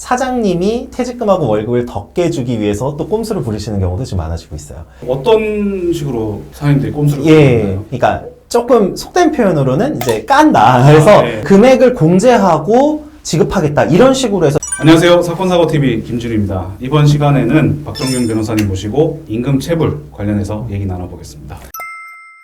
사장님이 퇴직금하고 월급을 더 깨주기 위해서 또 꼼수를 부리시는 경우도 좀 많아지고 있어요. 어떤 식으로 사장님들이 꼼수를 예, 부리나요? 그러니까 조금 속된 표현으로는 이제 깐다. 그래서 네. 금액을 공제하고 지급하겠다. 이런 식으로 해서 안녕하세요. 사건사고TV 김준우입니다. 이번 시간에는 박정균 변호사님 모시고 임금 체불 관련해서 얘기 나눠보겠습니다.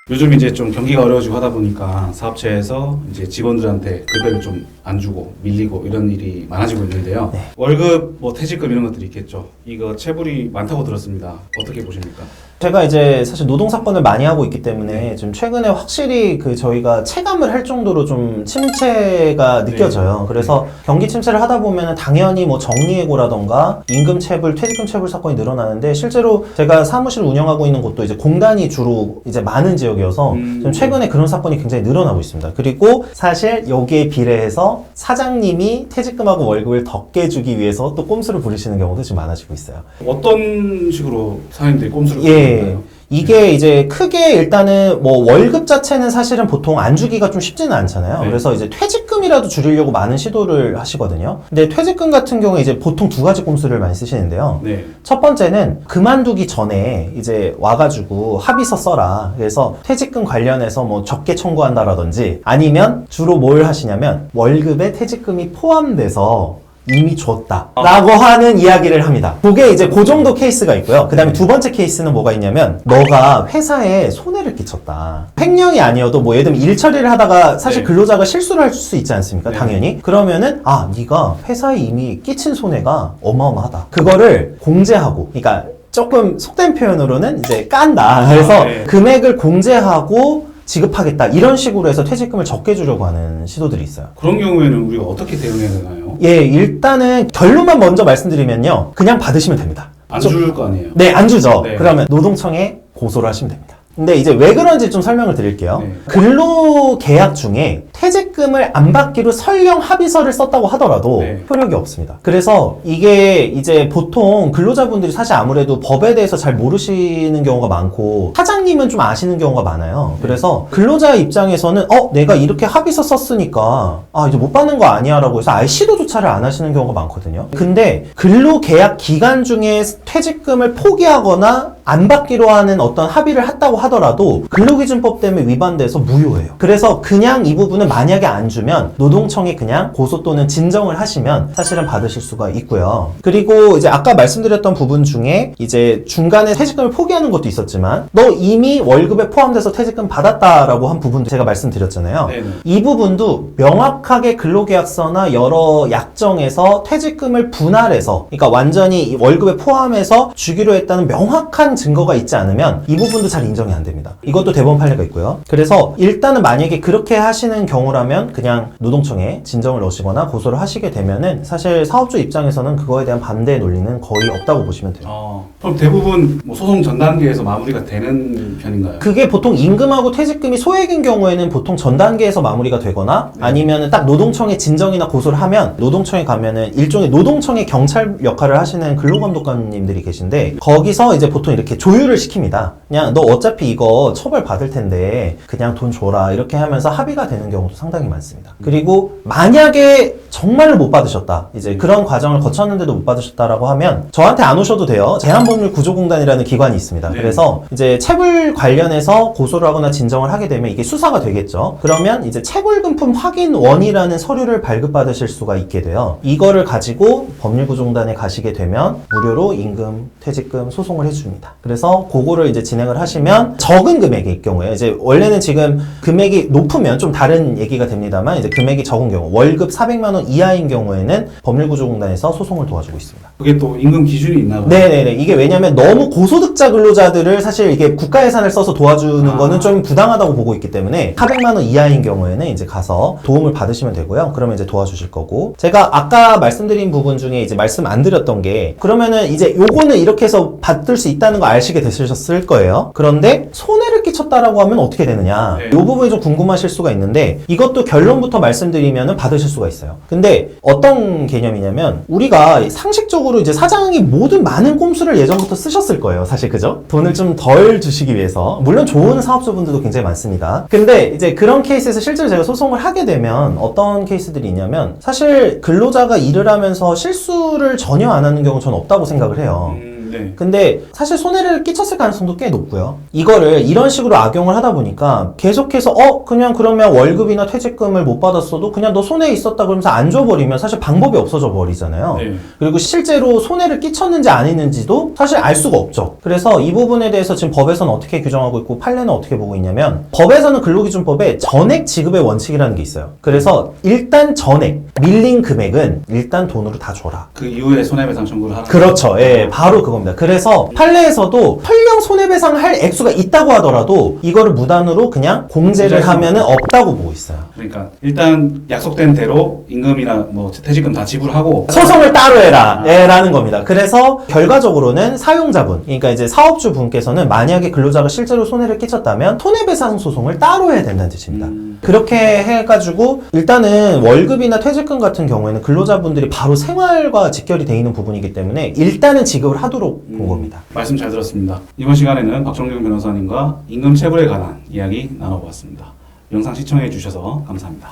요즘 이제 좀 경기가 어려워지고 하다 보니까 사업체에서 이제 직원들한테 급여를 좀 안 주고 밀리고 이런 일이 많아지고 있는데요. 네. 월급, 뭐 퇴직금 이런 것들이 있겠죠. 이거 체불이 많다고 들었습니다. 어떻게 보십니까? 제가 이제 사실 노동사건을 많이 하고 있기 때문에 좀 최근에 확실히 저희가 체감을 할 정도로 좀 침체가 느껴져요. 그래서 경기 침체를 하다 보면은 당연히 뭐 정리해고라던가 임금체불, 퇴직금체불 사건이 늘어나는데 실제로 제가 사무실 운영하고 있는 곳도 이제 공단이 주로 이제 많은 지역이어서 좀 최근에 그런 사건이 굉장히 늘어나고 있습니다. 그리고 사실 여기에 비례해서 사장님이 퇴직금하고 월급을 더 깨주기 위해서 또 꼼수를 부리시는 경우도 좀 많아지고 있어요. 어떤 식으로 사장님들이 꼼수를 예. 부리나요? 이게 이제 크게 일단은 뭐 월급 자체는 사실은 보통 안 주기가 좀 쉽지는 않잖아요. 네. 그래서 이제 퇴직금이라도 줄이려고 많은 시도를 하시거든요. 근데 퇴직금 같은 경우에 이제 보통 두 가지 꼼수를 많이 쓰시는데요. 네. 첫 번째는 그만두기 전에 이제 와가지고 합의서 써라. 그래서 퇴직금 관련해서 뭐 적게 청구한다라든지 아니면 주로 뭘 하시냐면 월급에 퇴직금이 포함돼서 이미 줬다 라고 하는 이야기를 합니다. 그게 이제 그 정도 케이스가 있고요. 그 다음에 두 번째 케이스는 뭐가 있냐면 너가 회사에 손해를 끼쳤다. 횡령이 아니어도 뭐 예를 들면 일 처리를 하다가 사실 네. 근로자가 실수를 할 수 있지 않습니까? 네. 당연히. 그러면은 네가 회사에 이미 끼친 손해가 어마어마하다. 그거를 공제하고, 그러니까 조금 속된 표현으로는 이제 깐다. 그래서 네. 금액을 공제하고 지급하겠다. 이런 식으로 해서 퇴직금을 적게 주려고 하는 시도들이 있어요. 그런 경우에는 우리가 어떻게 대응해야 되나요? 예, 일단은 결론만 먼저 말씀드리면요. 그냥 받으시면 됩니다. 안 줄 거 아니에요? 네, 안 주죠. 네. 그러면 노동청에 고소를 하시면 됩니다. 근데 이제 왜 그런지 좀 설명을 드릴게요. 네. 근로계약 중에 퇴직금을 안 받기로 설령 합의서를 썼다고 하더라도 네. 효력이 없습니다. 그래서 이게 이제 보통 근로자분들이 사실 아무래도 법에 대해서 잘 모르시는 경우가 많고 사장님은 좀 아시는 경우가 많아요. 그래서 근로자 입장에서는 내가 이렇게 합의서 썼으니까 이제 못 받는 거 아니야 라고 해서 아예 시도조차를 안 하시는 경우가 많거든요. 근데 근로계약 기간 중에 퇴직금을 포기하거나 안 받기로 하는 어떤 합의를 했다고 하더라도 근로기준법 때문에 위반돼서 무효예요. 그래서 그냥 이 부분은 만약에 안 주면 노동청에 그냥 고소 또는 진정을 하시면 사실은 받으실 수가 있고요. 그리고 이제 아까 말씀드렸던 부분 중에 이제 중간에 퇴직금을 포기하는 것도 있었지만 너 이미 월급에 포함돼서 퇴직금 받았다라고 한 부분도 제가 말씀드렸잖아요. 네네. 이 부분도 명확하게 근로계약서나 여러 약정에서 퇴직금을 분할해서, 그러니까 완전히 월급에 포함해서 주기로 했다는 명확한 증거가 있지 않으면 이 부분도 잘 인정이 안 됩니다. 이것도 대법원 판례가 있고요. 그래서 일단은 만약에 그렇게 하시는 경우라면 그냥 노동청에 진정을 넣으시거나 고소를 하시게 되면은 사실 사업주 입장에서는 그거에 대한 반대의 논리는 거의 없다고 보시면 돼요. 그럼 대부분 뭐 소송 전 단계에서 마무리가 되는 편인가요? 그게 보통 임금하고 퇴직금이 소액인 경우에는 보통 전 단계에서 마무리가 되거나 아니면은 딱 노동청에 진정이나 고소를 하면 노동청에 가면은 일종의 노동청의 경찰 역할을 하시는 근로감독관님들이 계신데 거기서 이제 보통 이렇게 조율을 시킵니다. 그냥 너 어차피 이거 처벌 받을 텐데 그냥 돈 줘라 이렇게 하면서 합의가 되는 경우도 상당히 많습니다. 그리고 만약에 정말로 못 받으셨다. 이제 그런 과정을 거쳤는데도 못 받으셨다라고 하면 저한테 안 오셔도 돼요. 재난법률구조공단이라는 기관이 있습니다. 네. 그래서 이제 체불 관련해서 고소를 하거나 진정을 하게 되면 이게 수사가 되겠죠. 그러면 이제 체불금품 확인원이라는 서류를 발급받으실 수가 있게 돼요. 이거를 가지고 법률구조공단에 가시게 되면 무료로 임금, 퇴직금 소송을 해줍니다. 그래서 그거를 이제 진행을 하시면 적은 금액일 경우에 이제 원래는 지금 금액이 높으면 좀 다른 얘기가 됩니다만 이제 금액이 적은 경우 월급 400만 원 이하인 경우에는 법률구조공단에서 소송을 도와주고 있습니다. 그게 또 임금 기준이 있나 봐요? 네네네. 이게 왜냐면 너무 고소득자 근로자들을 사실 이게 국가 예산을 써서 도와주는 거는 좀 부당하다고 보고 있기 때문에 400만 원 이하인 경우에는 이제 가서 도움을 받으시면 되고요. 그러면 이제 도와주실 거고 제가 아까 말씀드린 부분 중에 이제 말씀 안 드렸던 게 그러면은 이제 요거는 이렇게 해서 받을 수 있다는 거 아시게 되셨을 거예요. 그런데 근데 손해를 끼쳤다라고 하면 어떻게 되느냐? 네. 이 부분이 좀 궁금하실 수가 있는데 이것도 결론부터 말씀드리면 받으실 수가 있어요. 근데 어떤 개념이냐면 우리가 상식적으로 이제 사장이 모든 많은 꼼수를 예전부터 쓰셨을 거예요. 사실 그죠? 돈을 좀 덜 주시기 위해서. 물론 좋은 사업주분들도 굉장히 많습니다. 근데 이제 그런 케이스에서 실제로 제가 소송을 하게 되면 어떤 케이스들이 있냐면 사실 근로자가 일을 하면서 실수를 전혀 안 하는 경우는 저는 없다고 생각을 해요. 네. 근데 사실 손해를 끼쳤을 가능성도 꽤 높고요. 이거를 이런 식으로 악용을 하다 보니까 계속해서 그냥 그러면 월급이나 퇴직금을 못 받았어도 그냥 너 손해 있었다 그러면서 안 줘버리면 사실 방법이 없어져 버리잖아요. 네. 그리고 실제로 손해를 끼쳤는지 안 했는지도 사실 알 수가 없죠. 그래서 이 부분에 대해서 지금 법에서는 어떻게 규정하고 있고 판례는 어떻게 보고 있냐면 법에서는 근로기준법에 전액 지급의 원칙이라는 게 있어요. 그래서 일단 전액, 밀린 금액은 일단 돈으로 다 줘라. 그 이후에 손해배상 청구를 하는 그렇죠. 예, 바로 그겁니다. 그래서 판례에서도 설령 손해배상할 액수가 있다고 하더라도 이거를 무단으로 그냥 공제를 하면은 없다고 보고 있어요. 그러니까 일단 약속된 대로 임금이나 뭐 퇴직금 다 지불하고 소송을 따로 해라. 라는 겁니다. 그래서 결과적으로는 사용자분, 그러니까 이제 사업주 분께서는 만약에 근로자가 실제로 손해를 끼쳤다면 손해배상 소송을 따로 해야 된다는 뜻입니다. 그렇게 해가지고 일단은 월급이나 퇴직금 같은 경우에는 근로자분들이 바로 생활과 직결이 돼 있는 부분이기 때문에 일단은 지급을 하도록 본 겁니다. 말씀 잘 들었습니다. 이번 시간에는 박정경 변호사님과 임금 체불에 관한 이야기 나눠보았습니다. 영상 시청해 주셔서 감사합니다.